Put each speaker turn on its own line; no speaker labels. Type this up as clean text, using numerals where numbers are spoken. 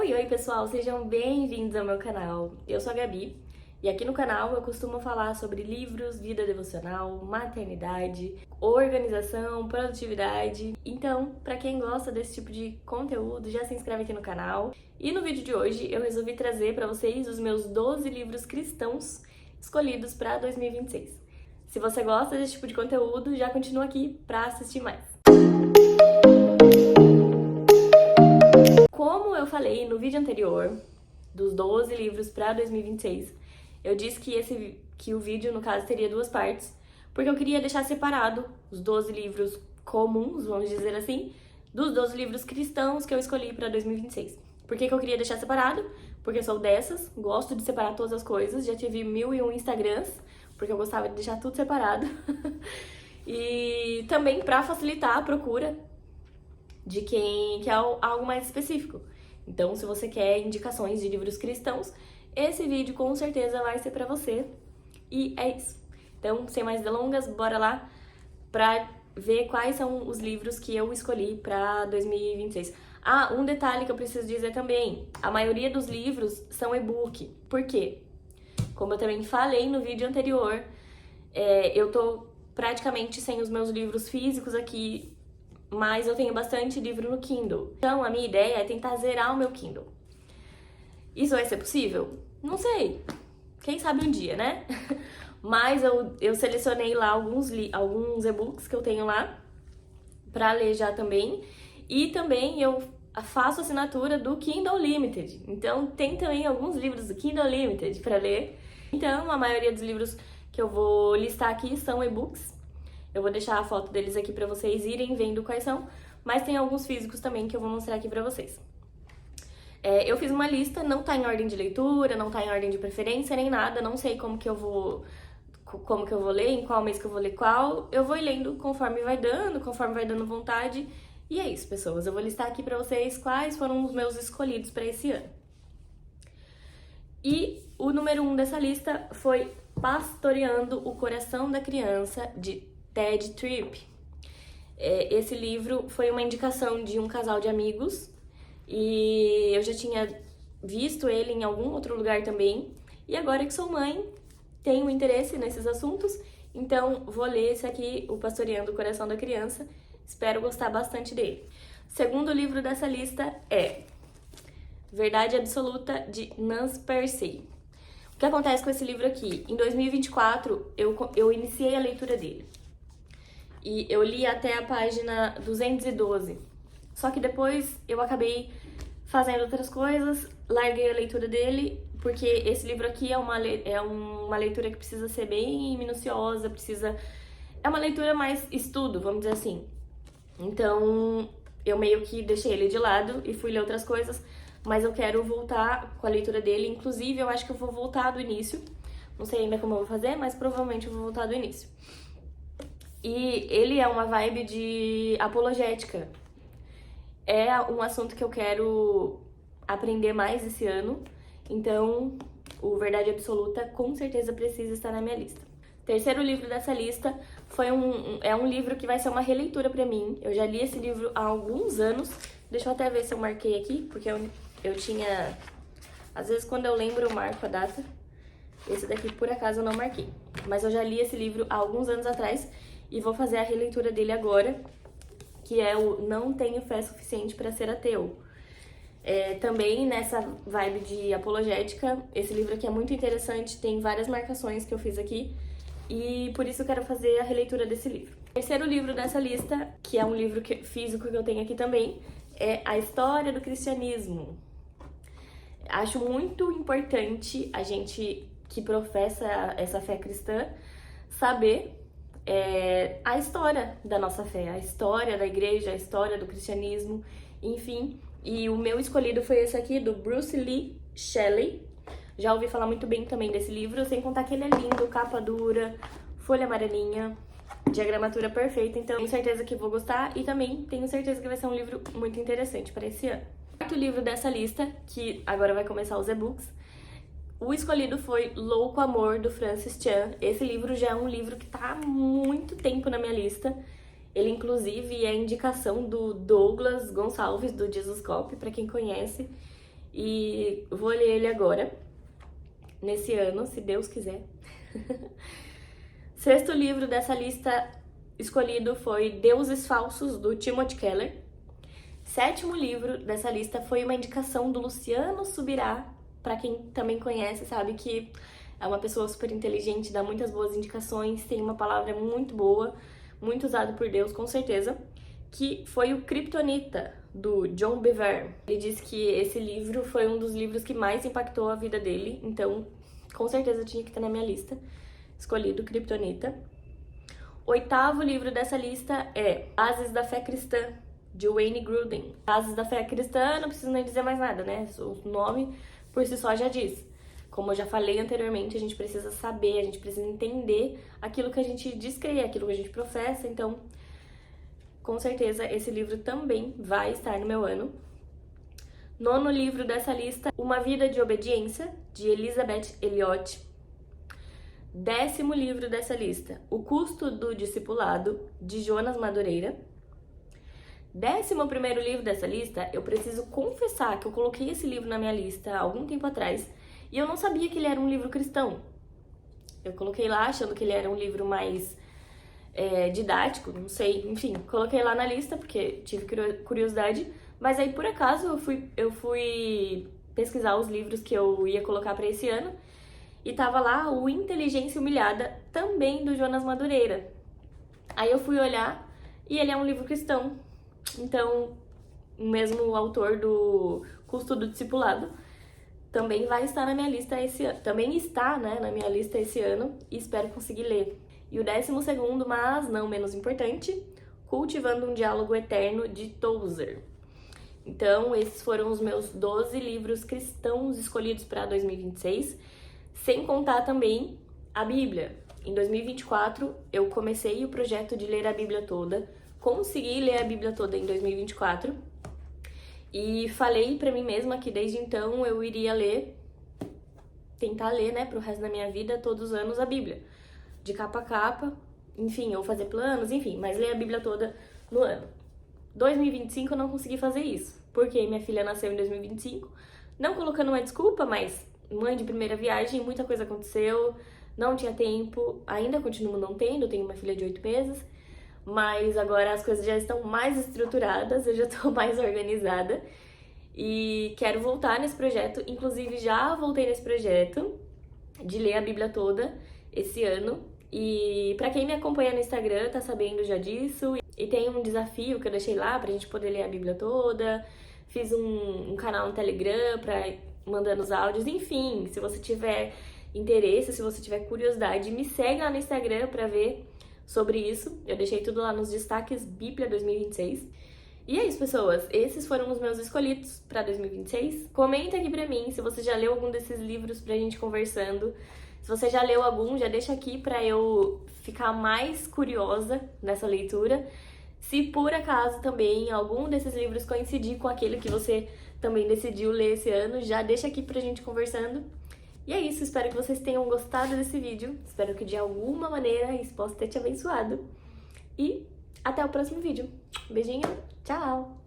Oi pessoal, sejam bem-vindos ao meu canal. Eu sou a Gabi e aqui no canal eu costumo falar sobre livros, vida devocional, maternidade, organização, produtividade. Então, para quem gosta desse tipo de conteúdo, já se inscreve aqui no canal. E no vídeo de hoje eu resolvi trazer para vocês os meus 12 livros cristãos escolhidos para 2026. Se você gosta desse tipo de conteúdo, já continua aqui para assistir mais. Como eu falei no vídeo anterior, dos 12 livros para 2026, eu disse que o vídeo, no caso, teria duas partes, porque eu queria deixar separado os 12 livros comuns, vamos dizer assim, dos 12 livros cristãos que eu escolhi para 2026. Por que eu queria deixar separado? Porque eu sou dessas, gosto de separar todas as coisas, já tive 1001 Instagrams, porque eu gostava de deixar tudo separado. E também para facilitar a procura de quem quer algo mais específico. Então, se você quer indicações de livros cristãos, esse vídeo com certeza vai ser pra você. E é isso. Então, sem mais delongas, bora lá pra ver quais são os livros que eu escolhi pra 2026. Ah, um detalhe que eu preciso dizer também. A maioria dos livros são e-book. Por quê? Como eu também falei no vídeo anterior, eu tô praticamente sem os meus livros físicos aqui, mas eu tenho bastante livro no Kindle. Então, a minha ideia é tentar zerar o meu Kindle. Isso vai ser possível? Não sei. Quem sabe um dia, né? Mas eu selecionei lá alguns e-books que eu tenho lá pra ler já também. E também eu faço assinatura do Kindle Unlimited. Então, tem também alguns livros do Kindle Unlimited pra ler. Então, a maioria dos livros que eu vou listar aqui são e-books. Eu vou deixar a foto deles aqui pra vocês irem vendo quais são, mas tem alguns físicos também que eu vou mostrar aqui pra vocês. Eu fiz uma lista, não tá em ordem de leitura, não tá em ordem de preferência, nem nada, não sei como que eu vou ler, em qual mês que eu vou ler qual. Eu vou lendo conforme vai dando vontade. E é isso, pessoas. Eu vou listar aqui pra vocês quais foram os meus escolhidos pra esse ano. E o número 1 dessa lista foi Pastoreando o Coração da Criança, de Tedd Tripp. Esse livro foi uma indicação de um casal de amigos e eu já tinha visto ele em algum outro lugar também. E agora que sou mãe, tenho interesse nesses assuntos, então vou ler esse aqui, O Pastoreando o Coração da Criança. Espero gostar bastante dele. Segundo livro dessa lista é Verdade Absoluta, de Nance Persay. O que acontece com esse livro aqui? Em 2024, eu iniciei a leitura dele. E eu li até a página 212. Só que depois eu acabei fazendo outras coisas, larguei a leitura dele, porque esse livro aqui é uma leitura que precisa ser bem minuciosa, é uma leitura mais estudo, vamos dizer assim. Então, eu meio que deixei ele de lado e fui ler outras coisas, mas eu quero voltar com a leitura dele. Inclusive, eu acho que eu vou voltar do início. Não sei ainda como eu vou fazer, mas provavelmente eu vou voltar do início. E ele é uma vibe de apologética. É um assunto que eu quero aprender mais esse ano. Então, o Verdade Absoluta com certeza precisa estar na minha lista. Terceiro livro dessa lista é um livro que vai ser uma releitura pra mim. Eu já li esse livro há alguns anos. Deixa eu até ver se eu marquei aqui, porque eu tinha... Às vezes, quando eu lembro, eu marco a data. Esse daqui, por acaso, eu não marquei. Mas eu já li esse livro há alguns anos atrás e vou fazer a releitura dele agora, que é o Não Tenho Fé Suficiente para Ser Ateu. Também nessa vibe de apologética, esse livro aqui é muito interessante, tem várias marcações que eu fiz aqui, e por isso eu quero fazer a releitura desse livro. O terceiro livro dessa lista, que é um livro físico que eu tenho aqui também, é A História do Cristianismo. Acho muito importante a gente que professa essa fé cristã saber a história da nossa fé, a história da igreja, a história do cristianismo, enfim. E o meu escolhido foi esse aqui, do Bruce Lee Shelley. Já ouvi falar muito bem também desse livro, sem contar que ele é lindo, capa dura, folha amarelinha, diagramatura perfeita, então tenho certeza que vou gostar e também tenho certeza que vai ser um livro muito interessante para esse ano. O quarto livro dessa lista, que agora vai começar os e-books, o escolhido foi Louco Amor, do Francis Chan. Esse livro já é um livro que tá há muito tempo na minha lista. Ele, inclusive, é indicação do Douglas Gonçalves, do Jesuscope, para quem conhece. e vou ler ele agora, nesse ano, se Deus quiser. Sexto livro dessa lista escolhido foi Deuses Falsos, do Timothy Keller. Sétimo livro dessa lista foi uma indicação do Luciano Subirá. Pra quem também conhece, sabe que é uma pessoa super inteligente, dá muitas boas indicações, tem uma palavra muito boa, muito usada por Deus, com certeza, que foi o Kryptonita, do John Bevere. Ele disse que esse livro foi um dos livros que mais impactou a vida dele, então com certeza tinha que estar na minha lista, escolhido Kryptonita. Oitavo livro dessa lista é Bases da Fé Cristã, de Wayne Grudem. Bases da Fé Cristã, não preciso nem dizer mais nada, né? O nome por si só já diz. Como eu já falei anteriormente, a gente precisa saber, a gente precisa entender aquilo que a gente diz crer, aquilo que a gente professa, então, com certeza, esse livro também vai estar no meu ano. Nono livro dessa lista, Uma Vida de Obediência, de Elizabeth Elliot. Décimo livro dessa lista, O Custo do Discipulado, de Jonas Madureira. 11º livro dessa lista, eu preciso confessar que eu coloquei esse livro na minha lista há algum tempo atrás e eu não sabia que ele era um livro cristão. Eu coloquei lá achando que ele era um livro mais didático, não sei, enfim, coloquei lá na lista porque tive curiosidade, mas aí por acaso eu fui pesquisar os livros que eu ia colocar para esse ano e tava lá o Inteligência Humilhada, também do Jonas Madureira. Aí eu fui olhar e ele é um livro cristão. Então, o mesmo autor do Custo do Discipulado também vai estar na minha lista esse ano. Também está, né, na minha lista esse ano e espero conseguir ler. E o 12º, mas não menos importante, Cultivando um Diálogo Eterno, de Tozer. Então, esses foram os meus 12 livros cristãos escolhidos para 2026, sem contar também a Bíblia. Em 2024, eu comecei o projeto de ler a Bíblia toda, consegui ler a Bíblia toda em 2024 e falei pra mim mesma que desde então eu iria tentar ler, né, pro resto da minha vida, todos os anos a Bíblia, de capa a capa, enfim, ou fazer planos, enfim, mas ler a Bíblia toda no ano. 2025 eu não consegui fazer isso, porque minha filha nasceu em 2025, não colocando uma desculpa, mas mãe de primeira viagem, muita coisa aconteceu, não tinha tempo, ainda continuo não tendo, tenho uma filha de 8 meses, mas agora as coisas já estão mais estruturadas, eu já estou mais organizada e quero voltar nesse projeto. Inclusive, já voltei nesse projeto de ler a Bíblia toda esse ano. E pra quem me acompanha no Instagram tá sabendo já disso. E tem um desafio que eu deixei lá pra gente poder ler a Bíblia toda. Fiz um canal no Telegram pra mandando os áudios. Enfim, se você tiver interesse, se você tiver curiosidade, me segue lá no Instagram pra ver sobre isso. Eu deixei tudo lá nos destaques Bíblia 2026. E é isso, pessoas. Esses foram os meus escolhidos para 2026. Comenta aqui pra mim se você já leu algum desses livros pra gente conversando. Se você já leu algum, já deixa aqui pra eu ficar mais curiosa nessa leitura. Se por acaso também algum desses livros coincidir com aquele que você também decidiu ler esse ano, já deixa aqui pra gente conversando. E é isso, espero que vocês tenham gostado desse vídeo, espero que de alguma maneira isso possa ter te abençoado. E até o próximo vídeo. Beijinho, tchau!